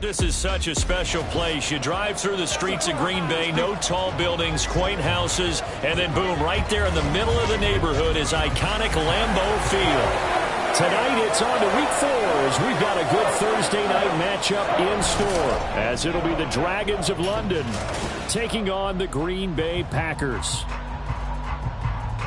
this is such a special place. You drive through the streets of Green Bay, no tall buildings, quaint houses, and then boom, right there in the middle of the neighborhood is iconic Lambeau Field. Tonight it's on to week 4 as we've got a good Thursday night matchup in store, as it'll be the Dragons of London taking on the Green Bay Packers.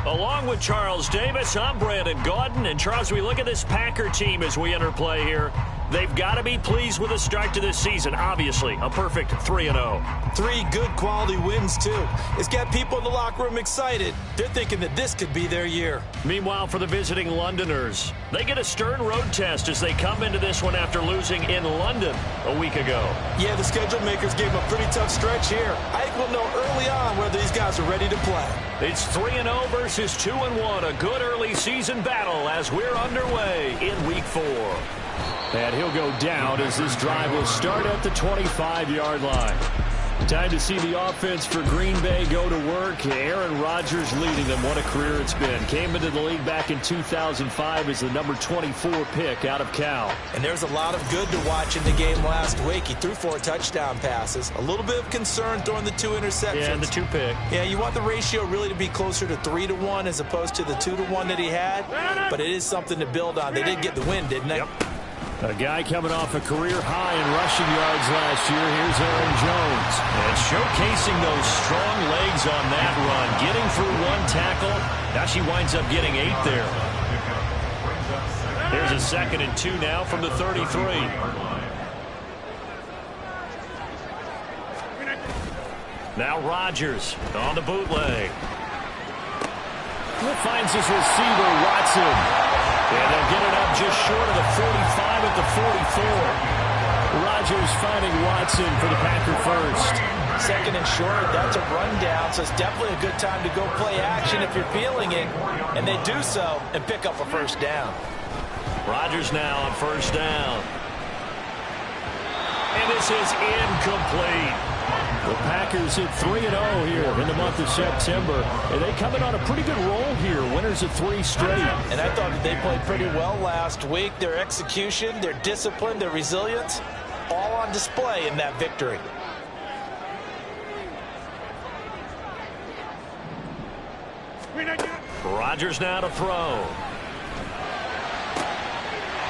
Along with Charles Davis, I'm Brandon Gaudin. And Charles, we look at this Packer team as we enter play here. They've got to be pleased with the start to this season. Obviously, a perfect 3-0. 3 good quality wins, too. It's got people in the locker room excited. They're thinking that this could be their year. Meanwhile, for the visiting Londoners, they get a stern road test as they come into this one after losing in London a week ago. Yeah, the schedule makers gave them a pretty tough stretch here. I think we'll know early on whether these guys are ready to play. It's 3-0 versus 2-1. A good early season battle as we're underway in week 4. And he'll go down as this drive will start at the 25-yard line. Time to see the offense for Green Bay go to work. Aaron Rodgers leading them. What a career it's been. Came into the league back in 2005 as the number 24 pick out of Cal. And there's a lot of good to watch in the game last week. He threw 4 touchdown passes. A little bit of concern throwing the 2 interceptions. Yeah, and the 2 pick. Yeah, you want the ratio really to be closer to 3-1 as opposed to the 2-1 that he had. But it is something to build on. They did get the win, didn't they? Yep. A guy coming off a career high in rushing yards last year. Here's Aaron Jones. And showcasing those strong legs on that run. Getting through 1 tackle. Now she winds up getting 8 there. There's a 2nd and 2 now from the 33. Now Rodgers on the bootleg. Finds his receiver, Watson. And they'll get it up just short of the 45 at the 44. Rodgers finding Watson for the Packer first. 2nd and short, that's a rundown, so it's definitely a good time to go play action if you're feeling it. And they do so and pick up a first down. Rodgers now on first down. And this is incomplete. The Packers at 3-0 here in the month of September. And they come in on a pretty good roll here. Winners of 3 straight. And I thought that they played pretty well last week. Their execution, their discipline, their resilience, all on display in that victory. Rodgers now to throw.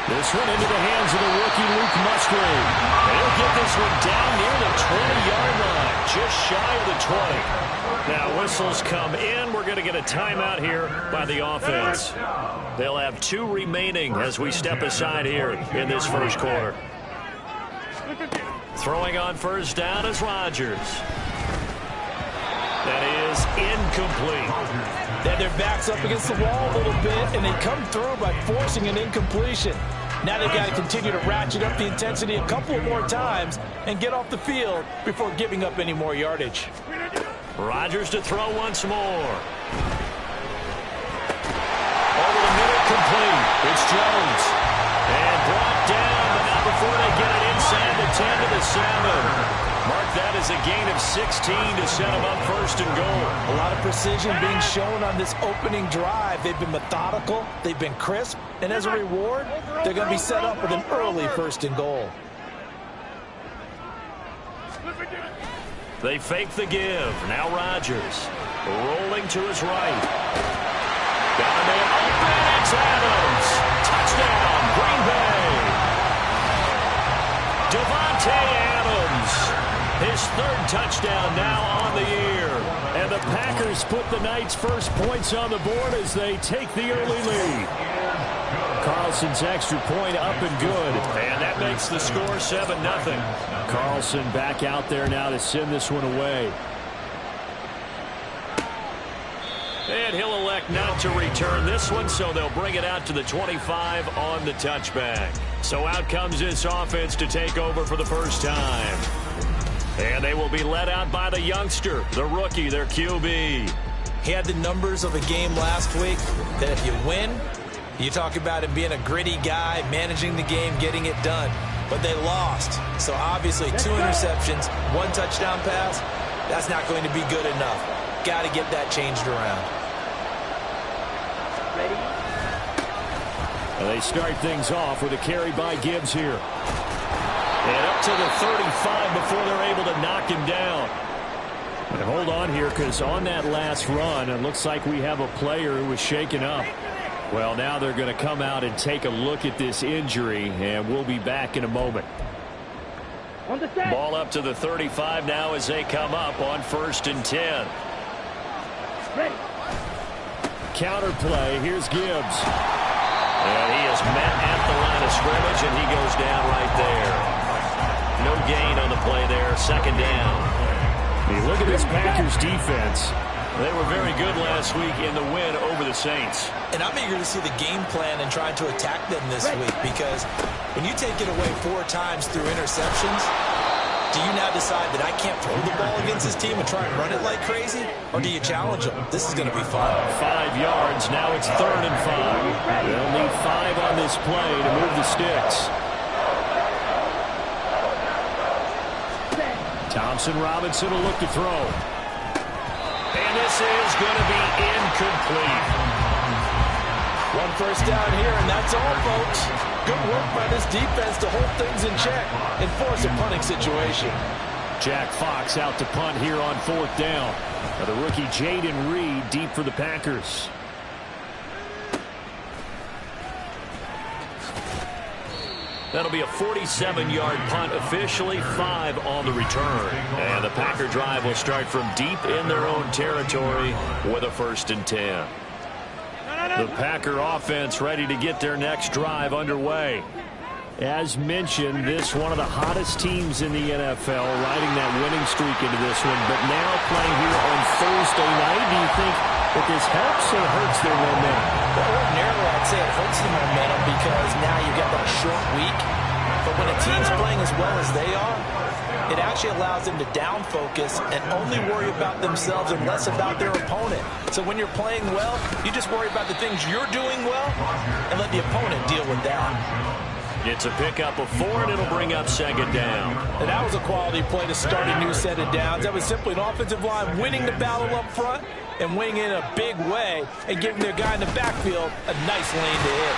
This one into the hands of the rookie Luke Musgrave. And he'll get this one down near the 20-yard line, just shy of the 20. Now whistles come in. We're going to get a timeout here by the offense. They'll have 2 remaining as we step aside here in this first quarter. Throwing on first down is Rodgers. That is incomplete. Then their back's up against the wall a little bit, and they come through by forcing an incompletion. Now they've got to continue to ratchet up the intensity a couple more times and get off the field before giving up any more yardage. Rodgers to throw once more. Over the middle, complete. It's Jones. And brought down, but not before they get it inside the 10 to the 7. Mark that as a gain of 16 to set them up first and goal. A lot of precision being shown on this opening drive. They've been methodical, they've been crisp, and as a reward, they're going to be set up with an early first and goal. They fake the give. Now Rodgers rolling to his right. Got a man open. It's Adams. Touchdown, Green Bay. Devontae Adams. His 3rd touchdown now on the year. And the Packers put the night's first points on the board as they take the early lead. Carlson's extra point up and good. And that makes the score 7-0. Carlson back out there now to send this one away. And he'll elect not to return this one, so they'll bring it out to the 25 on the touchback. So out comes this offense to take over for the first time. And they will be led out by the youngster, the rookie, their QB. He had the numbers of a game last week that if you win, you talk about him being a gritty guy, managing the game, getting it done. But they lost. So obviously 2 interceptions, 1 touchdown pass, that's not going to be good enough. Got to get that changed around. And they start things off with a carry by Gibbs here. And up to the 35 before they're able to knock him down. And hold on here, because on that last run, it looks like we have a player who was shaken up. Well, now they're going to come out and take a look at this injury, and we'll be back in a moment. Ball up to the 35 now as they come up on 1st and 10. Ready. Counter play. Here's Gibbs. And he is met at the line of scrimmage, and he goes down right there. No gain on the play there. 2nd down. You look at this Packers defense. They were very good last week in the win over the Saints. And I'm eager to see the game plan and trying to attack them this week, because when you take it away 4 times through interceptions, do you now decide that I can't throw the ball against this team and try and run it like crazy? Or do you challenge them? This is going to be fun. 5 yards. Now it's 3rd and 5. They'll need 5 on this play to move the sticks. Thompson Robinson will look to throw. And this is going to be incomplete. 1 first down here, and that's all, folks. Good work by this defense to hold things in check and force a punting situation. Jack Fox out to punt here on 4th down. Now the rookie Jaden Reed deep for the Packers. That'll be a 47-yard punt, officially 5 on the return. And the Packer drive will start from deep in their own territory with a 1st and 10. The Packer offense ready to get their next drive underway. As mentioned, this one of the hottest teams in the NFL, riding that winning streak into this one, but now playing here on Thursday night. Do you think that this helps or hurts their momentum? Well, ordinarily, I'd say it hurts the momentum because now you've got that short week. But when a team's playing as well as they are, it actually allows them to down focus and only worry about themselves and less about their opponent. So when you're playing well, you just worry about the things you're doing well and let the opponent deal with that. It's a pickup of 4, and it'll bring up 2nd down. And that was a quality play to start a new set of downs. That was simply an offensive line winning the battle up front and winning in a big way and giving their guy in the backfield a nice lane to hit.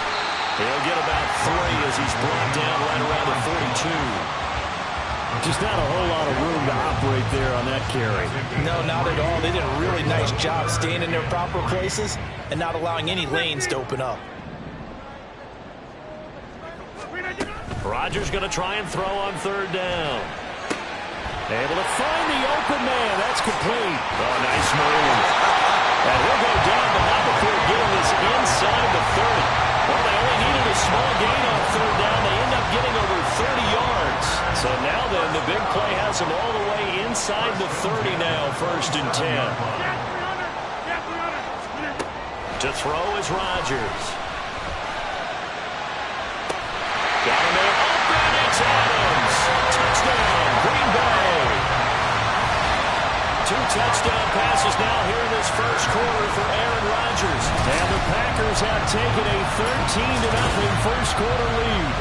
He'll get about 3 as he's brought down right around the 42. Just not a whole lot of room to operate there on that carry. No, not at all. They did a really nice job staying in their proper places and not allowing any lanes to open up. Rodgers going to try and throw on 3rd down. Able to find the open man. That's complete. Oh, nice move. And he'll go down, but not before getting this inside the 30. Well, they only needed a small gain on 3rd down. They end up getting over 30 yards. So now then, the big play has them all the way inside the 30 now, 1st and 10. To throw is Rodgers. Got him there, open, it's Adams. Touchdown, Green Bay. 2 touchdown passes now here in this 1st quarter for Aaron Rodgers. And the Packers have taken a 13-0 1st quarter lead.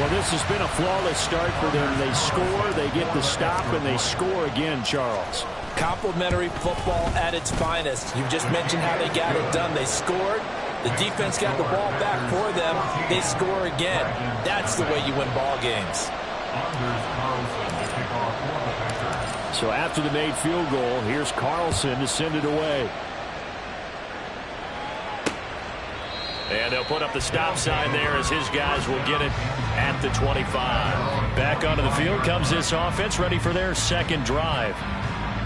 Well, this has been a flawless start for them. They score, they get the stop, and they score again, Charles. Complimentary football at its finest. You just mentioned how they got it done. They scored. The defense got the ball back for them. They score again. That's the way you win ball games. So after the made field goal, here's Carlson to send it away. And they'll put up the stop sign there as his guys will get it at the 25. Back onto the field comes this offense, ready for their 2nd drive.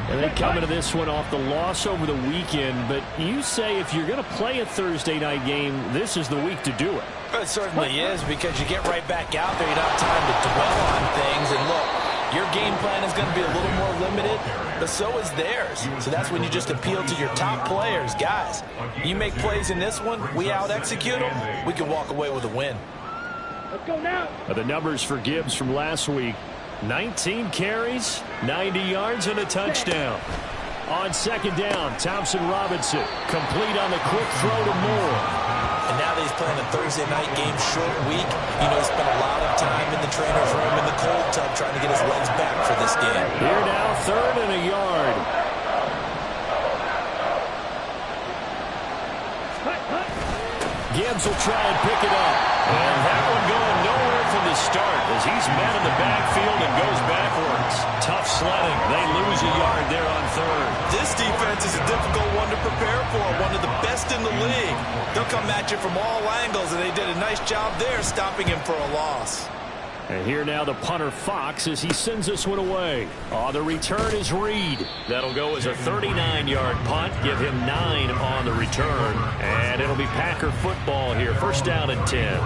And they come into this one off the loss over the weekend. But you say if you're going to play a Thursday night game, this is the week to do it. It certainly is, because you get right back out there. You don't have time to dwell on things. And look, your game plan is going to be a little more limited, but so is theirs. So that's when you just appeal to your top players. Guys, you make plays in this one, we out-execute them, we can walk away with a win. Let's go now. The numbers for Gibbs from last week: 19 carries, 90 yards, and a touchdown. On 2nd down, Thompson Robinson complete on the quick throw to Moore. And now that he's playing a Thursday night game, short week, you know, he spent a lot of time in the trainer's room in the cold tub trying to get his legs back for this game. Here now, 3rd and a yard. Gibbs will try and pick it up. And that one going nowhere start as he's met in the backfield and goes backwards. Tough sledding. They lose a yard there on third. This defense is a difficult one to prepare for, one of the best in the league. They'll come at you from all angles, and they did a nice job there stopping him for a loss. And here now the punter Fox as he sends this one away. On the return is Reed. That'll go as a 39-yard punt. Give him 9 on the return. And it'll be Packer football here. First down and 10.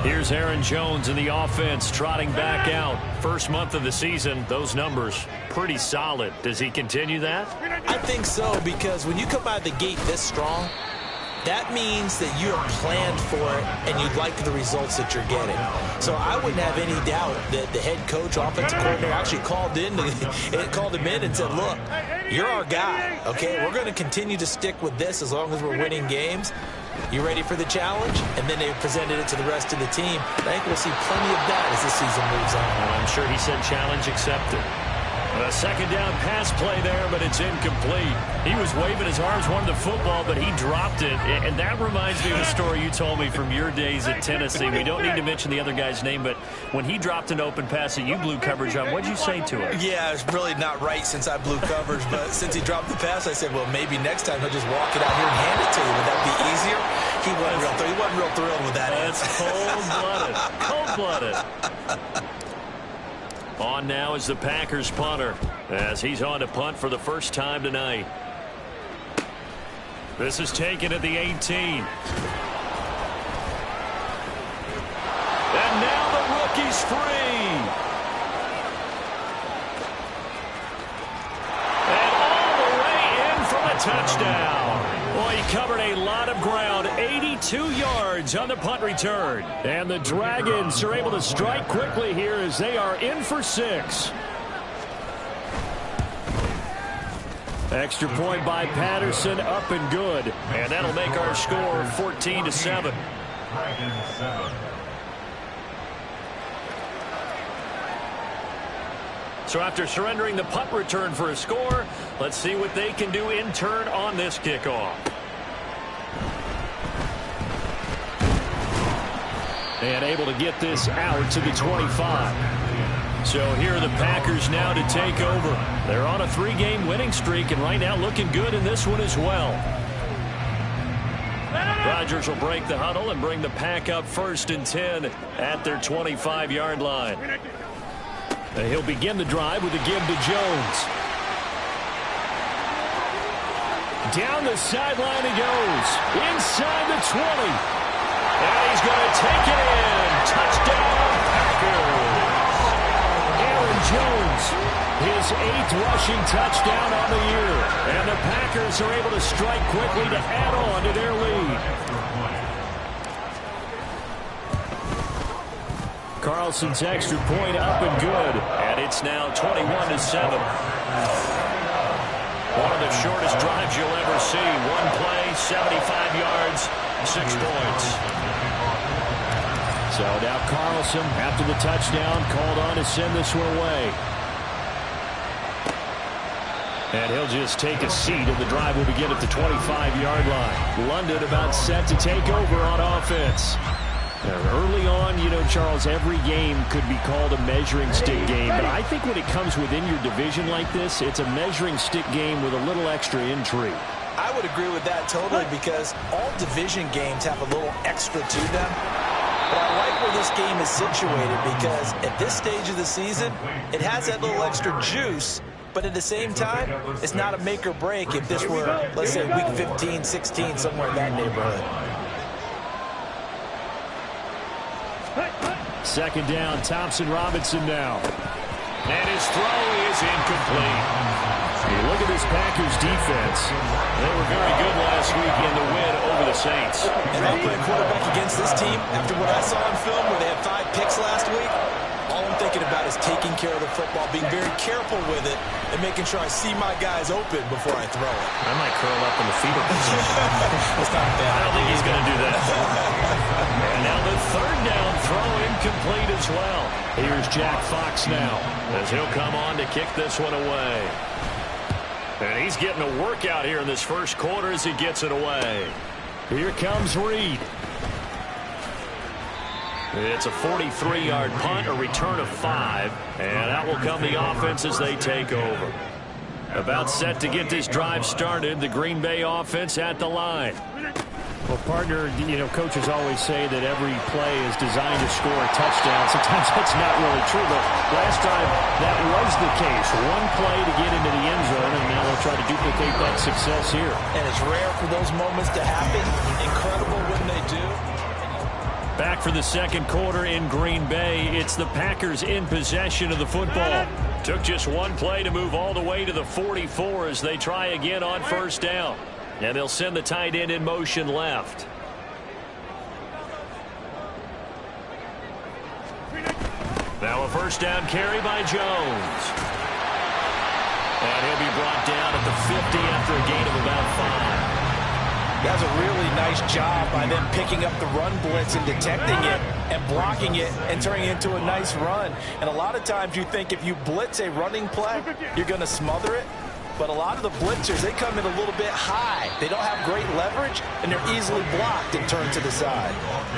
Here's Aaron Jones in the offense trotting back out. First month of the season, those numbers pretty solid. Does he continue that? I think so, because when you come out of the gate this strong, that means that you have planned for it and you like the results that you're getting. So I wouldn't have any doubt that the head coach, offensive coordinator actually called him in and said, look, you're our guy, okay? We're going to continue to stick with this as long as we're winning games. You ready for the challenge? And then they presented it to the rest of the team. I think we'll see plenty of that as the season moves on. And I'm sure he said challenge accepted. A second down pass play there, but it's incomplete. He was waving his arms, wanted the football, but he dropped it. And that reminds me of the story you told me from your days at Tennessee. We don't need to mention the other guy's name, but when he dropped an open pass that you blew coverage on, what'd you say to him? Yeah, it's really not right since I blew coverage, but since he dropped the pass, I said, well, maybe next time he'll just walk it out here and hand it to you. Would that be easier? He wasn't real thrilled with that. That's cold-blooded. Cold-blooded. On now is the Packers punter as he's on to punt for the first time tonight. This is taken at the 18. And now the rookie's free. And all the way in from a touchdown. Boy, he covered a lot of ground, 82 yards on the punt return. And the Dragons are able to strike quickly here as they are in for 6. Extra point by Patterson, up and good. And that'll make our score 14-7. So after surrendering the punt return for a score, let's see what they can do in turn on this kickoff. And able to get this out to the 25. So here are the Packers now to take over. They're on a 3-game winning streak and right now looking good in this one as well. Rodgers will break the huddle and bring the Pack up 1st and 10 at their 25-yard line. And he'll begin the drive with a give to Jones. Down the sideline he goes. Inside the 20. And he's going to take it in. Touchdown, Packers. Aaron Jones, his 8th rushing touchdown on the year. And the Packers are able to strike quickly to add on to their lead. Carlson's extra point up and good. And it's now 21-7. One of the shortest drives you'll ever see. One play, 75 yards, 6 points. So now Carlson, after the touchdown, called on to send this one away. And he'll just take a seat, and the drive will begin at the 25-yard line. London about set to take over on offense. Early on, you know, Charles, every game could be called a measuring stick game. But I think when it comes within your division like this, it's a measuring stick game with a little extra intrigue. I would agree with that totally because all division games have a little extra to them. But I like where this game is situated because at this stage of the season, it has that little extra juice. But at the same time, it's not a make or break if this were, let's say, week 15, 16, somewhere in that neighborhood. Second down, Thompson-Robinson now. And his throw is incomplete. Hey, look at this Packers defense. They were very good last week in the win over the Saints. And I'll play quarterback against this team. After what I saw on film where they had 5 picks last week, all I'm thinking about is taking care of the football, being very careful with it, and making sure I see my guys open before I throw it. I might curl up in the fetal position. That's not bad. I don't think he's going to do that. And now the third down throw incomplete as well. Here's Jack Fox now as he'll come on to kick this one away. And he's getting a workout here in this first quarter as he gets it away. Here comes Reed. It's a 43-yard punt, a return of 5, and that will come the offense as they take over. About set to get this drive started, the Green Bay offense at the line. Well, partner, coaches always say that every play is designed to score a touchdown. Sometimes that's not really true, but last time that was the case. One play to get into the end zone, and now they'll try to duplicate that success here. And it's rare for those moments to happen. Incredible when they do. Back for the second quarter in Green Bay. It's the Packers in possession of the football. Took just one play to move all the way to the 44 as they try again on first down. And they'll send the tight end in motion left. Now a first down carry by Jones. And he'll be brought down at the 50 after a gain of about 5. That's a really nice job by them picking up the run blitz and detecting it and blocking it and turning it into a nice run. And a lot of times you think if you blitz a running play, you're going to smother it. But a lot of the blitzers, they come in a little bit high. They don't have great leverage, and they're easily blocked and turned to the side.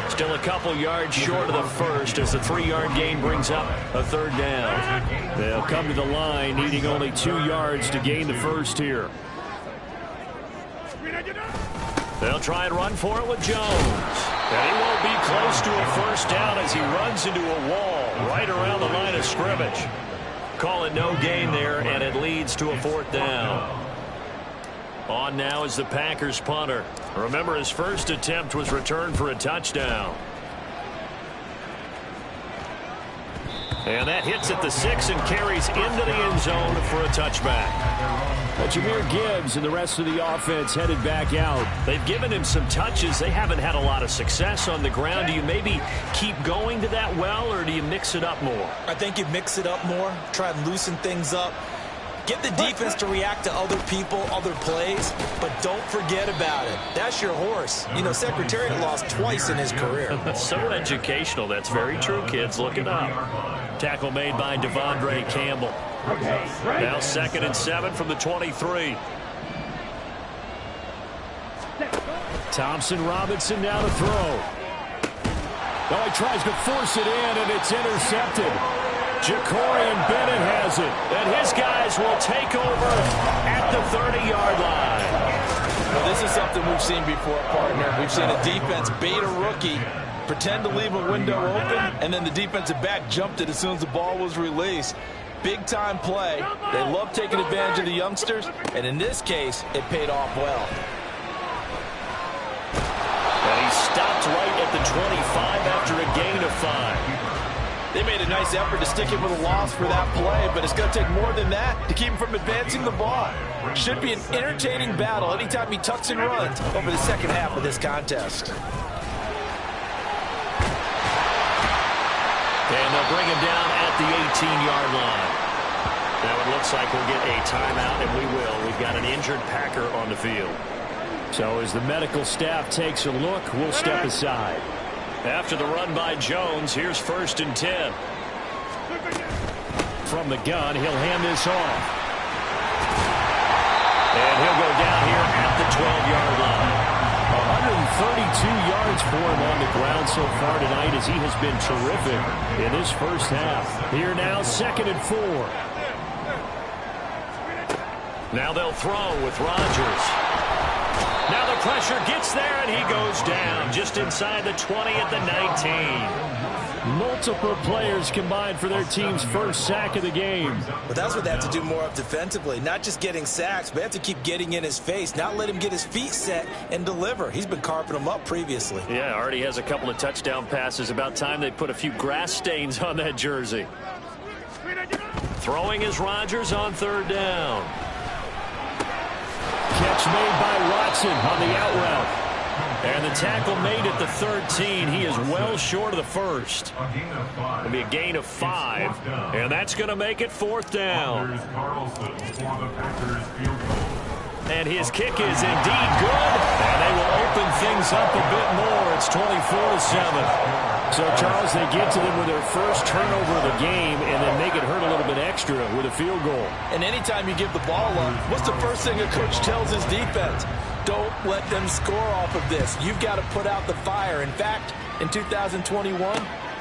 Still a couple yards short of the first as the 3-yard gain brings up a third down. They'll come to the line needing only 2 yards to gain the first here. They'll try and run for it with Jones. And he won't be close to a first down as he runs into a wall right around the line of scrimmage. Call it no gain there, and it leads to a 4th down. On now is the Packers punter. Remember, his first attempt was returned for a touchdown. And that hits at the 6 and carries into the end zone for a touchback. But Jahmyr Gibbs and the rest of the offense headed back out. They've given him some touches. They haven't had a lot of success on the ground. Do you maybe keep going to that well, or do you mix it up more? I think you mix it up more, try and loosen things up. Get the defense to react to other people, other plays, but don't forget about it. That's your horse. Secretariat lost twice in his career. So educational. That's very true, kids. Look it up. Tackle made by Devondre Campbell. Now 2nd and 7 from the 23. Thompson Robinson now to throw. Oh, he tries to force it in, and it's intercepted. Jacorian Bennett has it. And his guys will take over at the 30-yard line. Well, this is something we've seen before, partner. We've seen a defense bait a rookie, pretend to leave a window open, and then the defensive back jumped it as soon as the ball was released. Big-time play. They love taking advantage of the youngsters, and in this case, it paid off well. And he stopped right at the 25 after a gain of 5. They made a nice effort to stick him with a loss for that play, but it's going to take more than that to keep him from advancing the ball. Should be an entertaining battle anytime he tucks and runs over the second half of this contest. And they'll bring him down at the 18-yard line. Now it looks like we'll get a timeout, and we will. We've got an injured Packer on the field. So as the medical staff takes a look, we'll step aside. After the run by Jones, here's 1st and 10. From the gun, he'll hand this off. And he'll go down here at the 12-yard line. 132 yards for him on the ground so far tonight as he has been terrific in this first half. Here now, 2nd and 4. Now they'll throw with Rodgers. Now the pressure gets there, and he goes down just inside the 20 at the 19. Multiple players combined for their team's first sack of the game. But that's what they have to do more of defensively. Not just getting sacks, but they have to keep getting in his face. Not let him get his feet set and deliver. He's been carving them up previously. Yeah, already has a couple of touchdown passes. About time they put a few grass stains on that jersey. Throwing is Rodgers on 3rd down. Catch made by Watson on the out route. And the tackle made at the 13. He is well short of the first. It'll be a gain of 5. And that's going to make it 4th down. And his kick is indeed good. And they will open things up a bit more. It's 24-7. So, Charles, they get to them with their first turnover of the game and then make it hurt a little bit extra with a field goal. And anytime you give the ball up, what's the first thing a coach tells his defense? Don't let them score off of this. You've got to put out the fire. In fact, in 2021,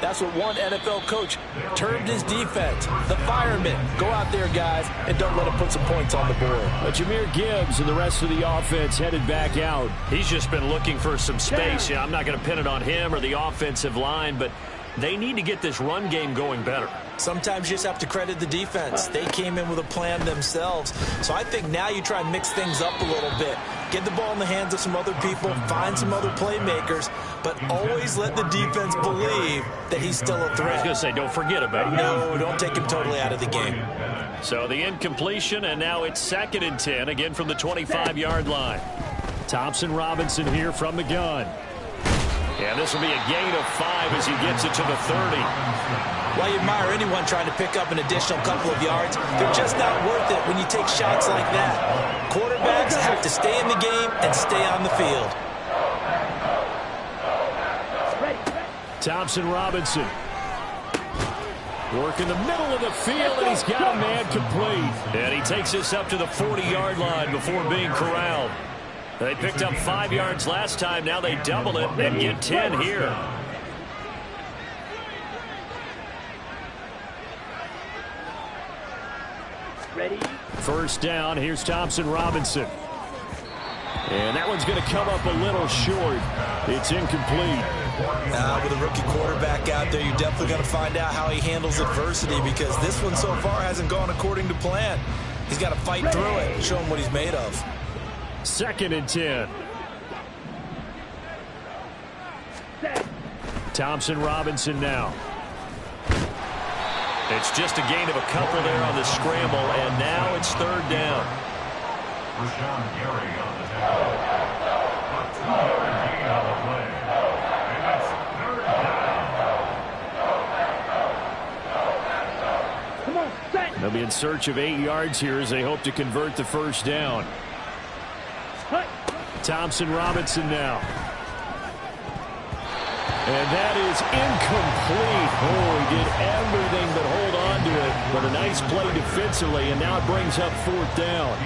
That's what one NFL coach termed his defense. The firemen. Go out there, guys, and don't let them put some points on the board. But Jahmyr Gibbs and the rest of the offense headed back out. He's just been looking for some space. Yeah, I'm not going to pin it on him or the offensive line, but they need to get this run game going better. Sometimes you just have to credit the defense. They came in with a plan themselves. So I think now you try and mix things up a little bit. Get the ball in the hands of some other people, find some other playmakers, but always let the defense believe that he's still a threat. I was going to say, don't forget about it. No, don't take him totally out of the game. So the incompletion, and now it's 2nd and 10, again from the 25-yard line. Thompson Robinson here from the gun. And this will be a gain of 5 as he gets it to the 30. While you admire anyone trying to pick up an additional couple of yards, they're just not worth it when you take shots like that. Quarterbacks have to stay in the game and stay on the field. Thompson Robinson. Work in the middle of the field, and he's got a man complete. And he takes this up to the 40-yard line before being corralled. They picked up 5 yards last time. Now they double it and get 10 here. Ready? First down. Here's Thompson Robinson. And that one's going to come up a little short. It's incomplete. With a rookie quarterback out there, you're definitely going to find out how he handles adversity, because this one so far hasn't gone according to plan. He's got to fight through it and show him what he's made of. 2nd and 10. Thompson Robinson now. It's just a gain of a couple there on the scramble, and now it's 3rd down. Rashawn Gary on the down. A 2-yard gain on the play. And that's 3rd down. Come on, set. They'll be in search of 8 yards here as they hope to convert the first down. Thompson Robinson now. And that is incomplete. Oh, he did everything but hold on to it. But a nice play defensively, and now it brings up 4th down.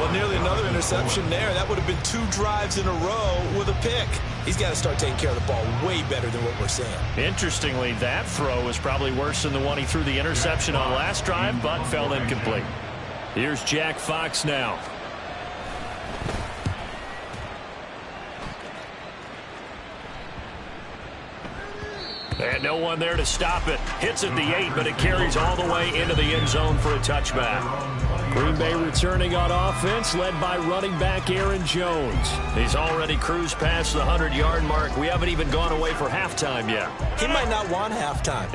Well, nearly another interception there. That would have been 2 drives in a row with a pick. He's got to start taking care of the ball way better than what we're seeing. Interestingly, that throw is probably worse than the one he threw the interception on last drive, but fell incomplete. Here's Jack Fox now. And no one there to stop it. Hits at the 8, but it carries all the way into the end zone for a touchback. Green Bay returning on offense, led by running back Aaron Jones. He's already cruised past the 100-yard mark. We haven't even gone away for halftime yet. He might not want halftime.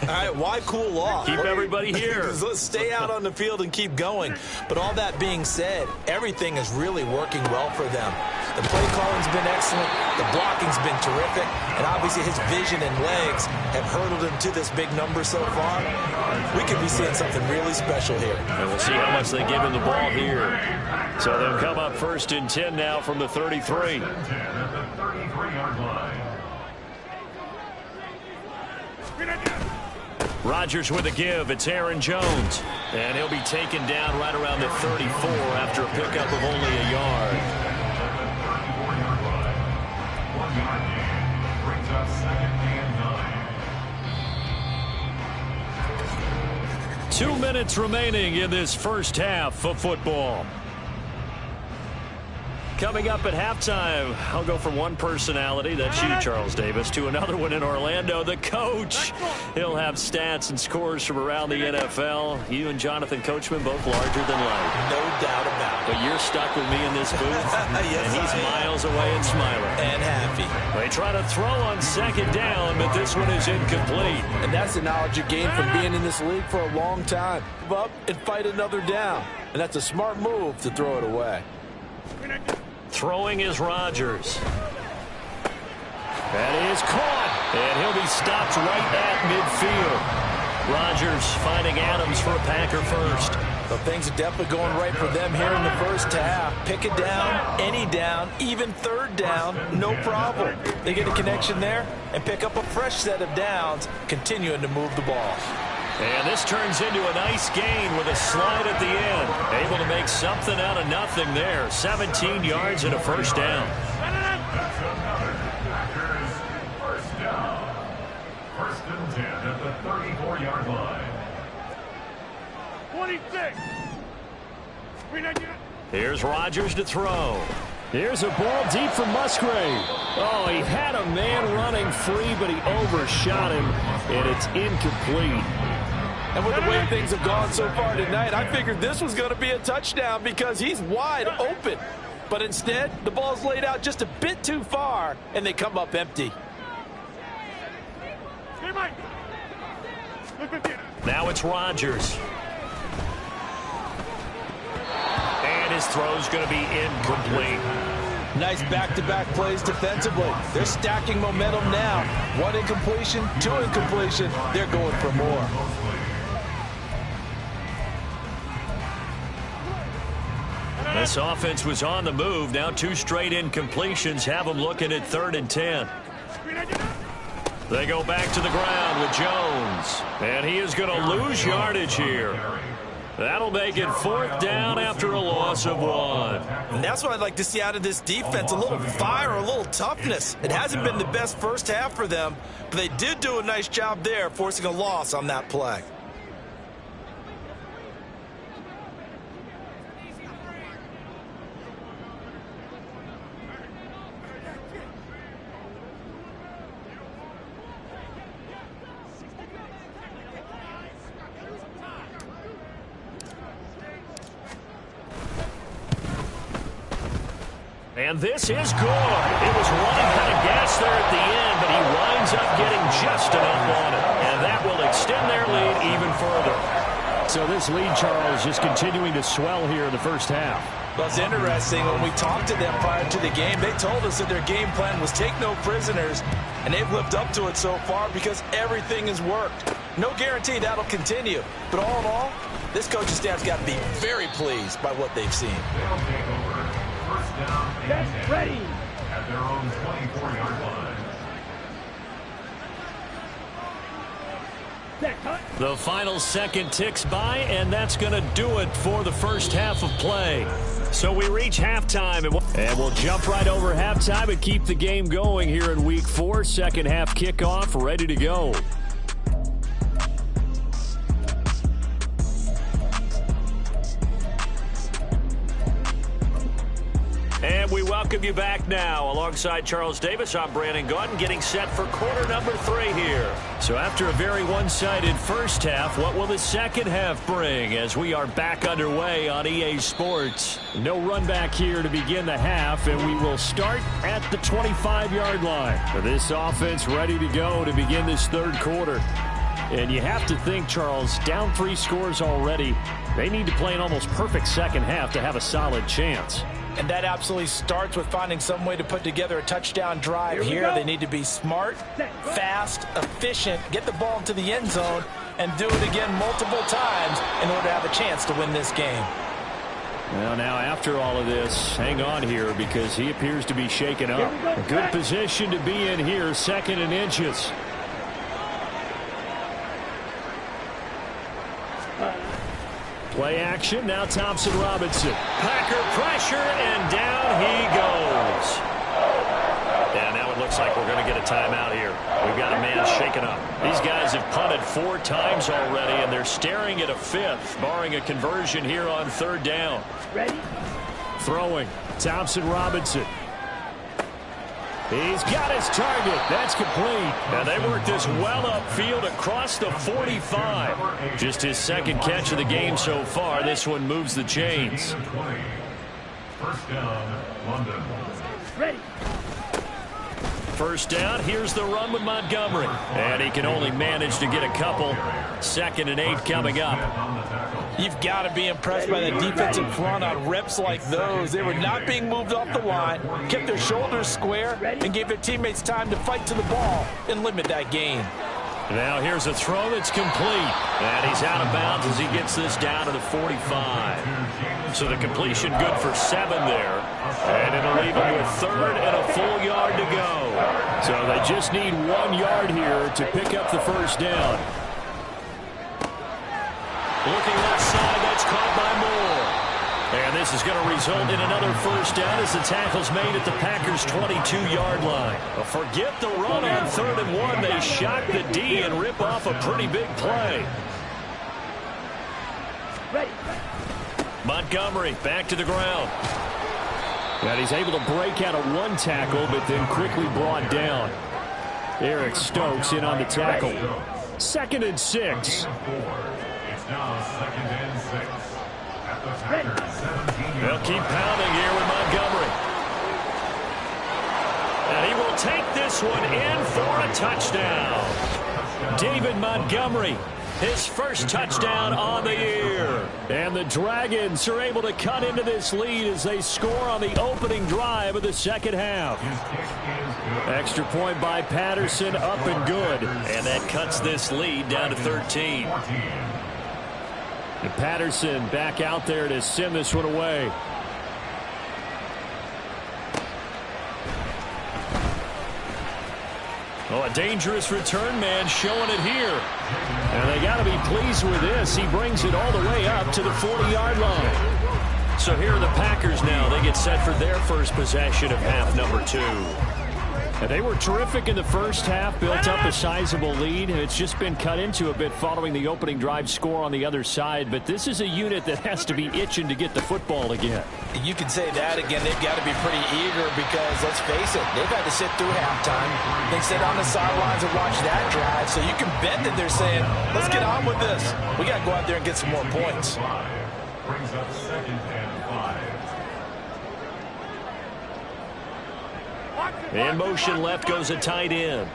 All right, why cool off? Keep everybody here. Let's stay out on the field and keep going. But all that being said, everything is really working well for them. The play calling's been excellent. The blocking's been terrific. And obviously his vision and legs have hurdled him to this big number so far. We could be seeing something really special here. And we'll see how much they give him the ball here. So they'll come up 1st and 10 now from the 33. Rodgers with a give. It's Aaron Jones. And he'll be taken down right around the 34 after a pickup of only a yard. 2 minutes remaining in this first half of football. Coming up at halftime, I'll go from one personality, that's you, Charles Davis, to another one in Orlando, the coach. He'll have stats and scores from around the NFL. You and Jonathan Coachman both larger than life. No doubt about it. But you're stuck with me in this booth, yes, and he's miles away and smiling. And happy. They try to throw on 2nd down, but this one is incomplete. And that's the knowledge you gain from being in this league for a long time. Give up and fight another down. And that's a smart move to throw it away. Throwing is Rodgers. That is caught, and he'll be stopped right at midfield. Rodgers finding Adams for a Packer first. Well, things are definitely going right for them here in the first half. Pick it down, any down, even 3rd down, no problem. They get a connection there and pick up a fresh set of downs, continuing to move the ball. And this turns into a nice gain with a slide at the end. Able to make something out of nothing there. 17 yards and a first down. That's another Packers first down. 34-yard line. 26. Here's Rodgers to throw. Here's a ball deep for Musgrave. Oh, he had a man running free, but he overshot him, and it's incomplete. And with the way things have gone so far tonight, I figured this was going to be a touchdown because he's wide open. But instead, the ball's laid out just a bit too far, and they come up empty. Now it's Rodgers. And his throw's going to be incomplete. Nice back-to-back plays defensively. They're stacking momentum now. 1 incompletion, 2 incompletion. They're going for more. This offense was on the move. Now 2 straight incompletions have them looking at 3rd and 10. They go back to the ground with Jones. And he is going to lose yardage here. That'll make it 4th down after a loss of 1. And that's what I'd like to see out of this defense, a little fire, a little toughness. It hasn't been the best first half for them, but they did do a nice job there, forcing a loss on that play. And this is good. It was running out of gas there at the end, but he winds up getting just enough on it. And that will extend their lead even further. So this lead, Charles, just continuing to swell here in the first half. Well, it's interesting. When we talked to them prior to the game, they told us that their game plan was take no prisoners, and they've lived up to it so far because everything has worked. No guarantee that'll continue. But all in all, this coaching staff's got to be very pleased by what they've seen. They'll take over. First down and 10 ready. at their own 24-yard line. The final second ticks by, and that's going to do it for the first half of play. So we reach halftime, and we'll jump right over halftime and keep the game going here in Week 4. Second half kickoff, ready to go. And we welcome you back now. Alongside Charles Davis, I'm Brandon Gaudin, getting set for quarter number 3 here. So after a very one-sided first half, what will the second half bring as we are back underway on EA Sports? No run back here to begin the half, and we will start at the 25-yard line. This offense ready to go to begin this third quarter. And you have to think, Charles, down 3 scores already. They need to play an almost perfect second half to have a solid chance. And that absolutely starts with finding some way to put together a touchdown drive here. They need to be smart, fast, efficient, get the ball into the end zone, and do it again multiple times in order to have a chance to win this game. Well, now after all of this, hang on here because he appears to be shaken up. A good position to be in here, 2nd and inches. Play action, now Thompson Robinson. Packer pressure, and down he goes. And now it looks like we're going to get a timeout here. We've got a man shaken up. These guys have punted 4 times already, and they're staring at a 5th, barring a conversion here on 3rd down. Ready? Throwing, Thompson Robinson. He's got his target. That's complete. Now they work this well upfield across the 45. Just his 2nd catch of the game so far. This one moves the chains. First down, London. Ready. First down, here's the run with Montgomery. And he can only manage to get a couple. 2nd and 8 coming up. You've got to be impressed by the defensive front on reps like those. They were not being moved off the line, kept their shoulders square, and gave their teammates time to fight to the ball and limit that gain. Now here's a throw that's complete. And he's out of bounds as he gets this down to the 45. So the completion good for 7 there. And it'll leave him with 3rd and a full yard to go. So they just need 1 yard here to pick up the first down. Looking left side, that's caught by Moore. And this is going to result in another first down as the tackle's made at the Packers' 22-yard line. Forget the run on 3rd and 1. They shock the D and rip off a pretty big play. Ready. Montgomery back to the ground. And he's able to break out of one tackle, but then quickly brought down. Eric Stokes in on the tackle. 2nd and 6. It's now 2nd and 6. At the Packers 17. They'll keep pounding here with Montgomery. And he will take this one in for a touchdown. David Montgomery, his first touchdown on the year. And the Dragons are able to cut into this lead as they score on the opening drive of the second half. Extra point by Patterson, up and good. And that cuts this lead down to 13. And Patterson back out there to send this one away. Oh, a dangerous return man showing it here. And they got to be pleased with this. He brings it all the way up to the 40-yard line. So here are the Packers now. They get set for their first possession of half number 2. And they were terrific in the first half, built up a sizable lead. It's just been cut into a bit following the opening drive score on the other side. But this is a unit that has to be itching to get the football again. You can say that again. They've got to be pretty eager because, let's face it, they've had to sit through halftime. They sit on the sidelines and watch that drive. So you can bet that they're saying, let's get on with this. We got to go out there and get some more points. Brings up 2nd and 5. In motion left goes a tight end.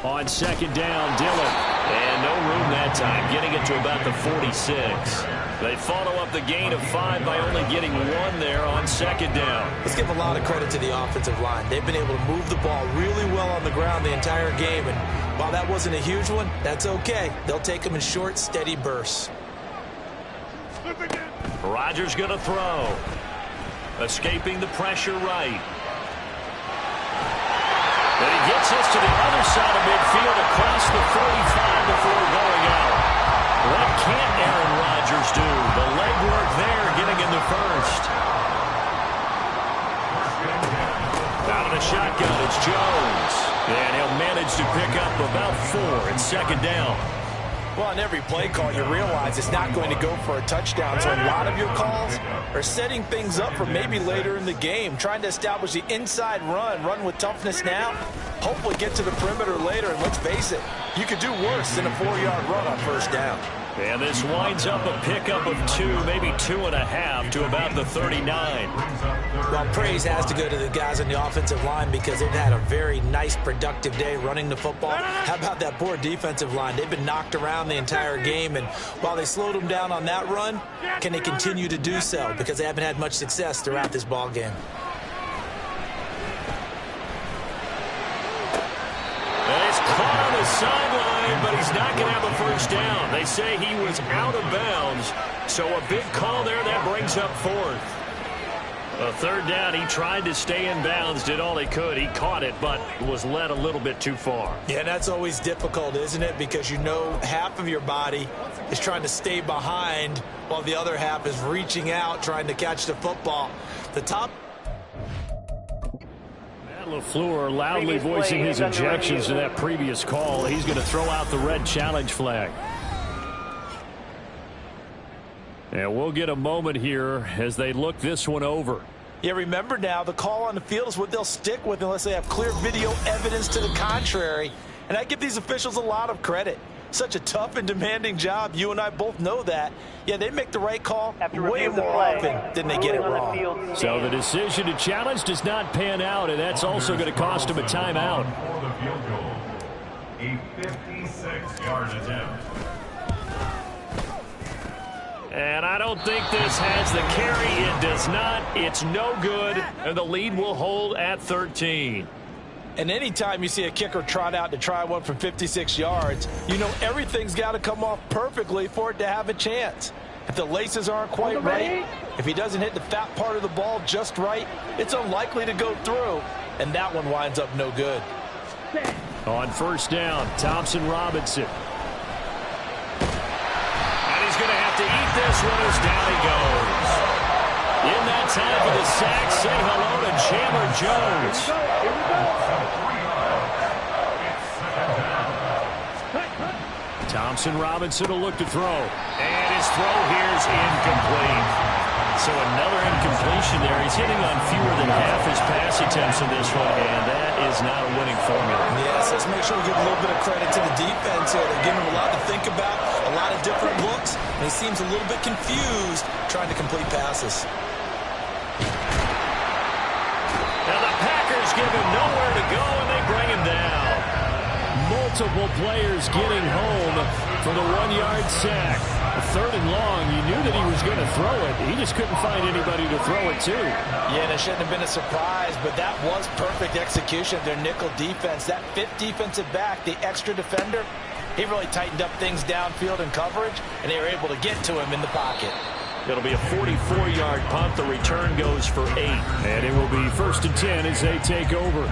On 2nd down, Dillon. And no room that time, getting it to about the 46. They follow up the gain of 5 by only getting 1 there on 2nd down. Let's give a lot of credit to the offensive line. They've been able to move the ball really well on the ground the entire game. And while that wasn't a huge one, that's okay. They'll take them in short, steady bursts. Rodgers going to throw. Escaping the pressure right. And he gets us to the other side of midfield across the 45 before going out. What can't Aaron Rodgers do? The legwork there getting in the first. Out of the shotgun, it's Jones. And he'll manage to pick up about 4 and 2nd down. Well, on every play call, you realize it's not going to go for a touchdown. So a lot of your calls are setting things up for maybe later in the game, trying to establish the inside run with toughness now, hopefully get to the perimeter later. And let's face it, you could do worse than a 4-yard run on first down. And this winds up a pickup of 2, maybe 2.5 to about the 39. Well, praise has to go to the guys on the offensive line because they've had a very nice, productive day running the football. How about that poor defensive line? They've been knocked around the entire game, and while they slowed them down on that run, can they continue to do so? Because they haven't had much success throughout this ball game. And it's caught on the sideline, but he's not going to have a first down. They say he was out of bounds, so a big call there that brings up 4th. A 3rd down, he tried to stay in bounds, did all he could. He caught it, but was led a little bit too far. Yeah, that's always difficult, isn't it? Because you know half of your body is trying to stay behind while the other half is reaching out, trying to catch the football. The top... LaFleur loudly voicing his objections to that previous call. He's going to throw out the red challenge flag. And we'll get a moment here as they look this one over. Yeah, remember now, the call on the field is what they'll stick with unless they have clear video evidence to the contrary. And I give these officials a lot of credit. Such a tough and demanding job. You and I both know that. Yeah, they make the right call way more often than they get it wrong. So the decision to challenge does not pan out, and that's also going to cost him a timeout. For the field goal, a 56-yard attempt. And I don't think this has the carry. It does not. It's no good, and the lead will hold at 13. And anytime you see a kicker trot out to try one from 56 yards, you know everything's got to come off perfectly for it to have a chance. If the laces aren't quite right, if he doesn't hit the fat part of the ball just right, it's unlikely to go through, and that one winds up no good. On 1st down, Thompson Robinson. And he's going to have this one as down he goes. In that time for the sack, say hello to Chandler Jones. Here we go. Thompson Robinson will look to throw. And his throw here is incomplete. So another incompletion there. He's hitting on fewer than half his pass attempts in this one, and that is not a winning formula. Yes, let's make sure we give a little bit of credit to the defense here. They're giving him a lot to think about, a lot of different looks, and he seems a little bit confused trying to complete passes. Now the Packers give him nowhere to go, and they bring him down. Multiple players getting home for the 1-yard sack. Third and long, you knew that he was going to throw it. He just couldn't find anybody to throw it to. Yeah, and it shouldn't have been a surprise, but that was perfect execution of their nickel defense. That fifth defensive back, the extra defender, he really tightened up things downfield in coverage, and they were able to get to him in the pocket. It'll be a 44-yard punt. The return goes for 8. And it will be 1st and 10 as they take over.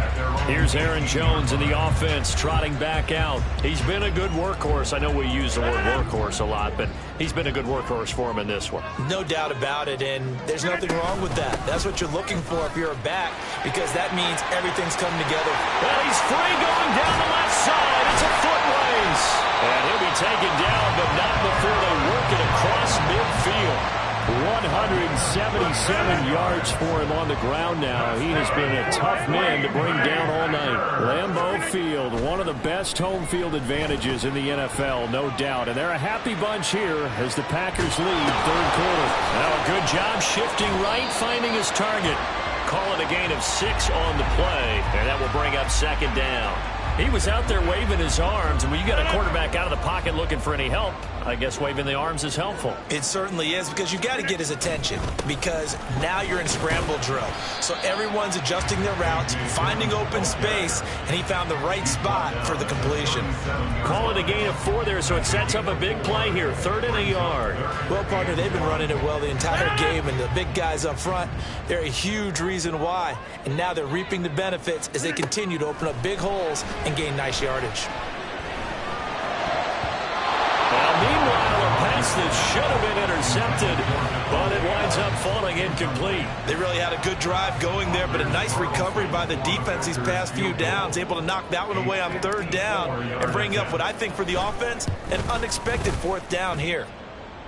Here's Aaron Jones in the offense trotting back out. He's been a good workhorse. I know we use the word workhorse a lot, but he's been a good workhorse for him in this one. No doubt about it, and there's nothing wrong with that. That's what you're looking for if you're a back, because that means everything's coming together. Well, he's free going down the left side. It's a foot race. And he'll be taken down, but not before they work it across midfield. 177 yards for him on the ground now. He has been a tough man to bring down all night. Lambeau Field, one of the best home field advantages in the NFL, no doubt. And they're a happy bunch here as the Packers lead third quarter. Now a good job shifting right, finding his target. Call it a gain of 6 on the play, and that will bring up second down. He was out there waving his arms, and when you got a quarterback out of the pocket looking for any help, I guess waving the arms is helpful. It certainly is, because you got to get his attention, because now you're in scramble drill. So everyone's adjusting their routes, finding open space, and he found the right spot for the completion. Call it a gain of 4 there, so it sets up a big play here, 3rd and a yard. Well, partner, they've been running it well the entire game, and the big guys up front, they're a huge reason why. And now they're reaping the benefits as they continue to open up big holes and gain nice yardage. Meanwhile, a pass that should have been intercepted, but it winds up falling incomplete. They really had a good drive going there, but a nice recovery by the defense these past few downs, able to knock that one away on 3rd down and bring up what I think for the offense, an unexpected 4th down here.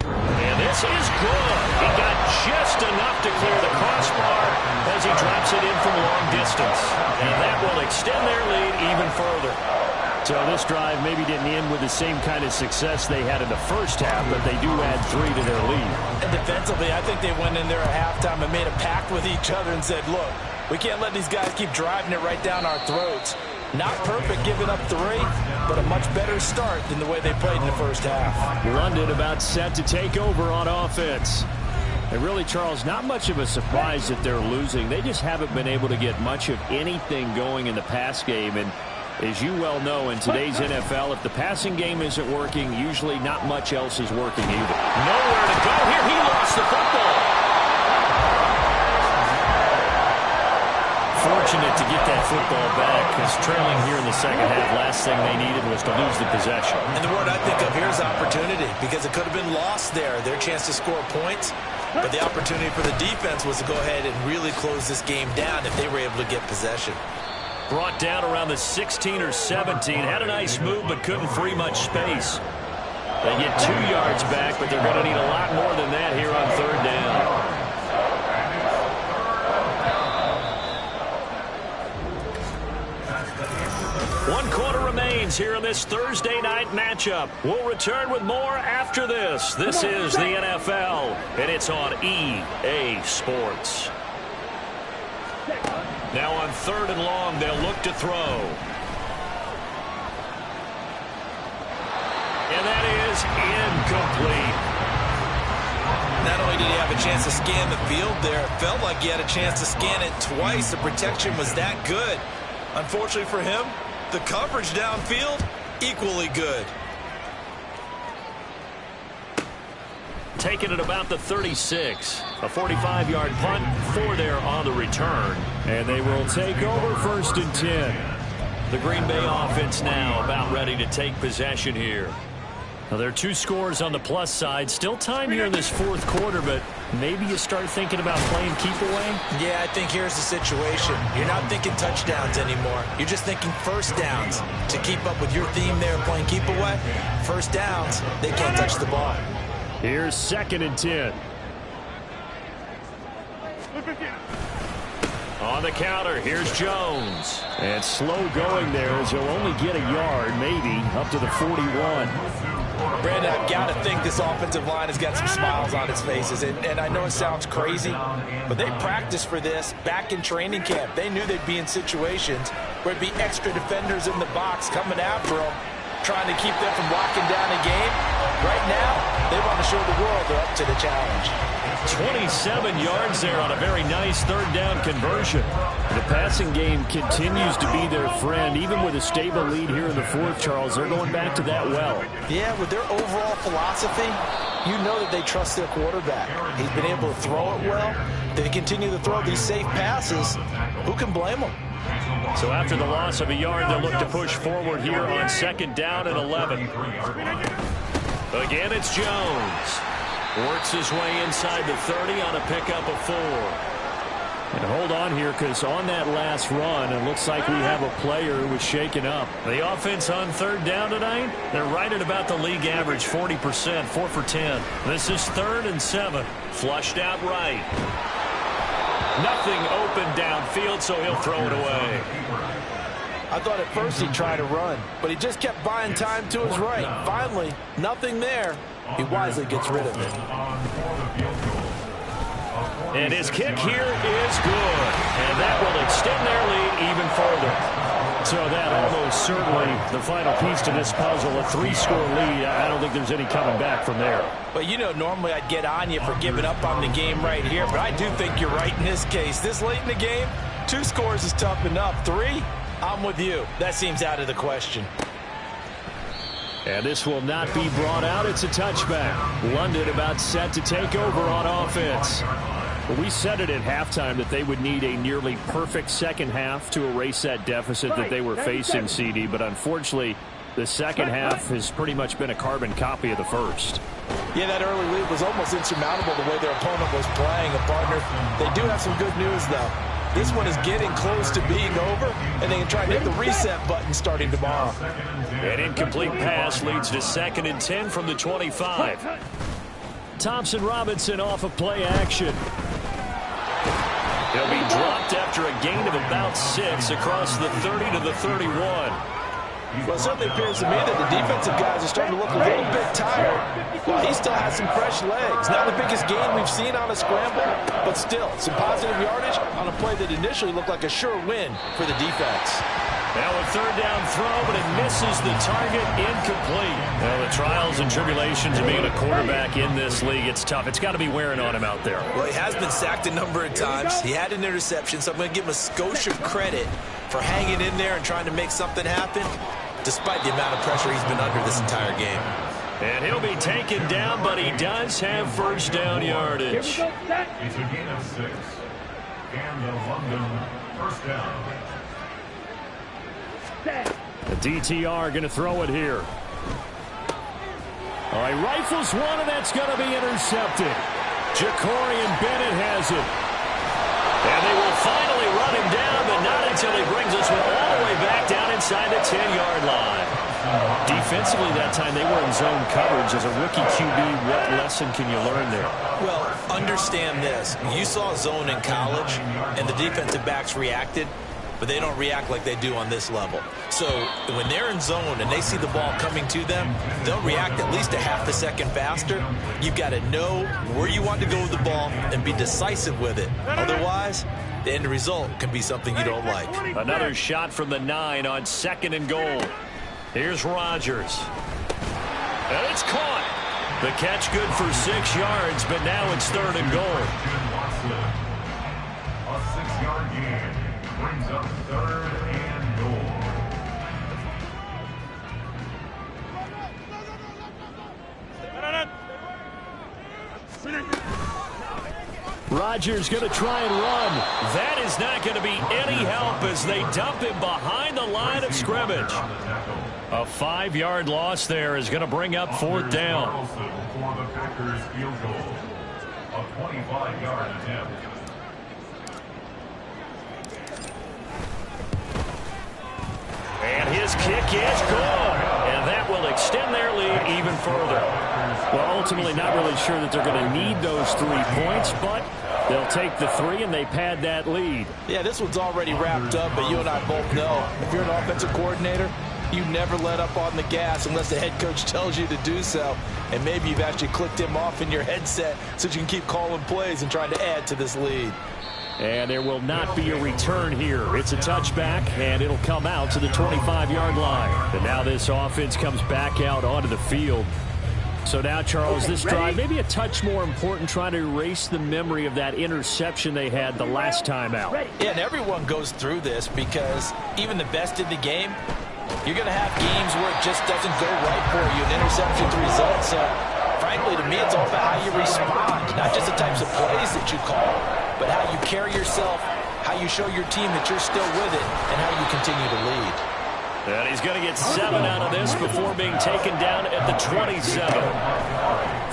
And this is good. He got just enough to clear the crossbar as he drops it in from long distance. And that will extend their lead even further. So this drive maybe didn't end with the same kind of success they had in the first half, but they do add 3 to their lead. And defensively, I think they went in there at halftime and made a pact with each other and said, look, we can't let these guys keep driving it right down our throats. Not perfect giving up 3, but a much better start than the way they played in the first half. London about set to take over on offense. And really, Charles, not much of a surprise that they're losing. They just haven't been able to get much of anything going in the pass game. And as you well know, in today's NFL, if the passing game isn't working, usually not much else is working either. Nowhere to go here. He lost the football. Fortunate to get that football back, because trailing here in the second half, last thing they needed was to lose the possession. And the word I think of here is opportunity, because it could have been lost there, their chance to score points. But the opportunity for the defense was to go ahead and really close this game down if they were able to get possession. Brought down around the 16 or 17. Had a nice move, but couldn't free much space. They get 2 yards back, but they're going to need a lot more than that here on 3rd down. One quarter remains here in this Thursday night matchup. We'll return with more after this. This is the NFL, and it's on EA Sports. Now on 3rd and long, they'll look to throw. And that is incomplete. Not only did he have a chance to scan the field there, it felt like he had a chance to scan it twice. The protection was that good. Unfortunately for him, the coverage downfield, equally good. Taken at about the 36. A 45-yard punt, 4 there on the return. And they will take over 1st and 10. The Green Bay offense now about ready to take possession here. Well, there are 2 scores on the plus side. Still time here in this fourth quarter, but maybe you start thinking about playing keep away? Yeah, I think here's the situation. You're not thinking touchdowns anymore. You're just thinking first downs. To keep up with your theme there playing keep away, first downs, they can't touch the ball. Here's 2nd and 10. On the counter, here's Jones. And slow going there as he'll only get a yard, maybe, up to the 41. Brandon, I've got to think this offensive line has got some smiles on its faces. And I know it sounds crazy, but they practiced for this back in training camp. They knew they'd be in situations where it'd be extra defenders in the box coming after them, trying to keep them from locking down a game. Right now, they want to show the world they're up to the challenge. 27 yards there on a very nice 3rd down conversion. The passing game continues to be their friend. Even with a stable lead here in the 4th, Charles, they're going back to that well. Yeah, with their overall philosophy, you know that they trust their quarterback. He's been able to throw it well. They continue to throw these safe passes. Who can blame them? So after the loss of a yard, they'll look to push forward here on 2nd down and 11. Again, it's Jones. Works his way inside the 30 on a pickup of 4. And hold on here, because on that last run, it looks like we have a player who was shaken up. The offense on 3rd down tonight, they're right at about the league average, 40%, 4 for 10. This is 3rd and 7. Flushed out right. Nothing open downfield, so he'll throw it away. I thought at first he'd try to run, but he just kept buying time to his right. Finally, nothing there. He wisely gets rid of it. And his kick here is good. And that will extend their lead even further. So that almost certainly the final piece to this puzzle, a 3-score lead. I don't think there's any coming back from there. But you know, normally I'd get on you for giving up on the game right here, but I do think you're right in this case. This late in the game, 2 scores is tough enough. 3, I'm with you. That seems out of the question. And this will not be brought out. It's a touchback. London about set to take over on offense. Well, we said it at halftime that they would need a nearly perfect second half to erase that deficit that they were facing, CD. But unfortunately, the second half has pretty much been a carbon copy of the first. Yeah, that early lead was almost insurmountable the way their opponent was playing, a partner. They do have some good news, though. This one is getting close to being over, and they can try and hit the reset button starting tomorrow. An incomplete pass leads to 2nd and 10 from the 25. Thompson Robinson off of play action. He'll be dropped after a gain of about 6 across the 30 to the 31. Well, it certainly appears to me that the defensive guys are starting to look a little bit tired. Well, he still has some fresh legs. Not the biggest gain we've seen on a scramble, but still some positive yardage on a play that initially looked like a sure win for the defense. Now a 3rd down throw, but it misses the target, incomplete. Well, the trials and tribulations of being a quarterback in this league, it's tough. It's got to be wearing on him out there. Well, he has been sacked a number of times. He had an interception, so I'm going to give him a skosh of credit for hanging in there and trying to make something happen, despite the amount of pressure he's been under this entire game. And he'll be taken down, but he does have 1st down yardage. It's a gain of 6. And the London 1st down. The DTR going to throw it here. All right, rifles one, and that's going to be intercepted. Jacorian Bennett has it. And they will finally run him down, but not until he brings us all the way back down inside the 10-yard line. Defensively that time, they were in zone coverage. As a rookie QB, what lesson can you learn there? Well, understand this. You saw zone in college, and the defensive backs reacted, but they don't react like they do on this level. So when they're in zone and they see the ball coming to them, they'll react at least a half a second faster. You've got to know where you want to go with the ball and be decisive with it. Otherwise, the end result can be something you don't like. Another shot from the 9 on 2nd and goal. Here's Rodgers. And it's caught. The catch good for 6 yards, but now it's 3rd and goal. A 6-yard gain brings up 3rd and goal. Rodgers going to try and run. That is not going to be any help as they dump him behind the line of scrimmage. A 5-yard loss there is going to bring up fourth down. Carlson for the Packers field goal. A 25-yard attempt. And his kick is good. And that will extend their lead even further. Well, ultimately not really sure that they're going to need those 3 points, but they'll take the 3 and they pad that lead. Yeah, this one's already wrapped up, but you and I both know if you're an offensive coordinator, you never let up on the gas unless the head coach tells you to do so. And maybe you've actually clicked him off in your headset so you can keep calling plays and trying to add to this lead. And there will not be a return here. It's a touchback, and it'll come out to the 25-yard line. And now this offense comes back out onto the field. So now, Charles, this drive maybe a touch more important, trying to erase the memory of that interception they had the last time out. Yeah, and everyone goes through this because even the best in the game, you're going to have games where it just doesn't go right for you, an interception's the result. So, frankly, to me, it's all about how you respond, not just the types of plays that you call, but how you carry yourself, how you show your team that you're still with it, and how you continue to lead. And he's going to get 7 out of this before being taken down at the 27.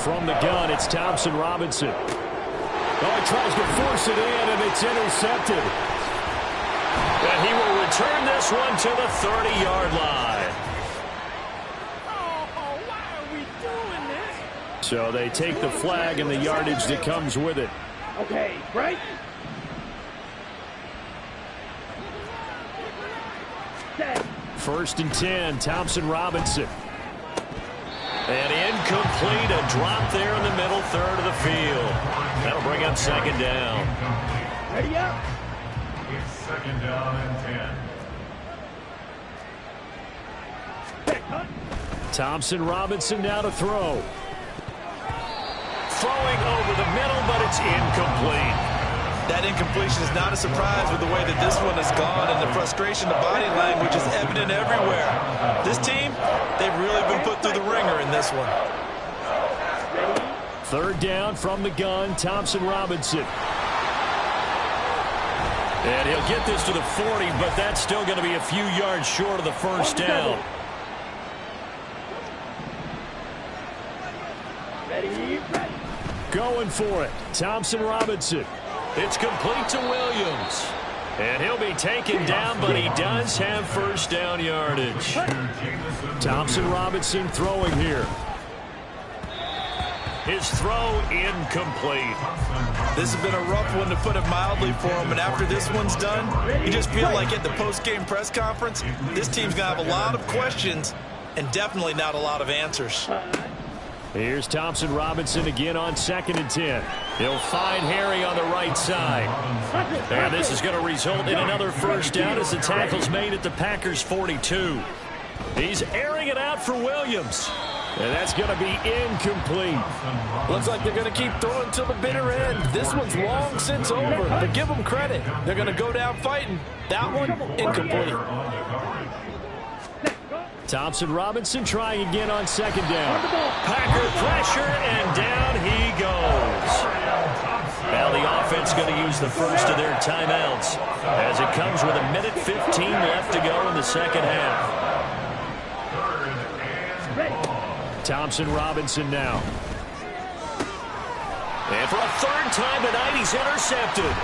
From the gun, it's Thompson Robinson. Oh, he tries to force it in, and it's intercepted. And he will return this one to the 30-yard line. Oh, why are we doing this? So they take the flag and the yardage that comes with it. Okay, right? Set. 1st and 10, Thompson Robinson. And incomplete, a drop there in the middle third of the field. That'll bring up 2nd down. Ready up. It's 2nd down and 10. Thompson Robinson now to throw. Throwing over the middle, but it's incomplete. That incompletion is not a surprise with the way that this one has gone, and the frustration, the body language is evident everywhere. This team, they've really been put through the ringer in this one. 3rd down from the gun, Thompson Robinson. And he'll get this to the 40, but that's still going to be a few yards short of the 1st down. Ready. Going for it, Thompson Robinson. It's complete to Williams. And he'll be taken down, but he does have 1st down yardage. Thompson Robinson throwing here. His throw incomplete. This has been a rough one, to put it mildly, for him, and after this one's done, you just feel like at the post-game press conference, this team's going to have a lot of questions and definitely not a lot of answers. Here's Thompson Robinson again on 2nd and 10. He'll find Harry on the right side. And this is going to result in another 1st down as the tackle's made at the Packers' 42. He's airing it out for Williams. And that's going to be incomplete. Looks like they're going to keep throwing till the bitter end. This one's long since over, but give them credit. They're going to go down fighting. That one, incomplete. Thompson Robinson trying again on 2nd down. Packer pressure, and down he goes. Now the offense going to use the first of their timeouts as it comes with 1:15 left to go in the 2nd half. Thompson Robinson now. And for a 3rd time tonight, he's intercepted.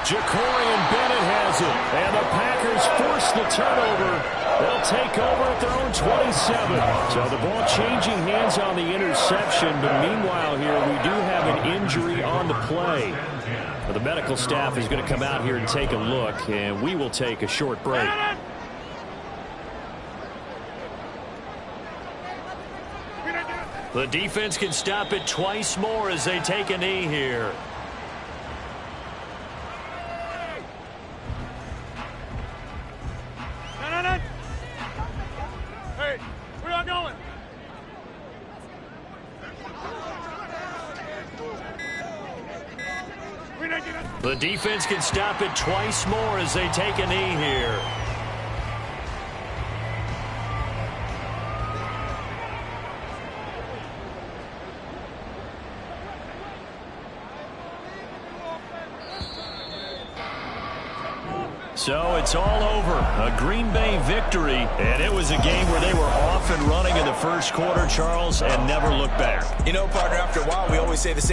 Jacorian Bennett has it. And the Packers force the turnover. They'll take over at their own 27. So the ball changing hands on the interception. But meanwhile here, we do have an injury on the play. The medical staff is going to come out here and take a look. And we will take a short break. The defense can stop it twice more as they take a knee here. Hey, where y'all going? The defense can stop it twice more as they take a knee here. So it's all over. A Green Bay victory, and it was a game where they were off and running in the first quarter, Charles, and never looked back. You know, partner, after a while, we always say the same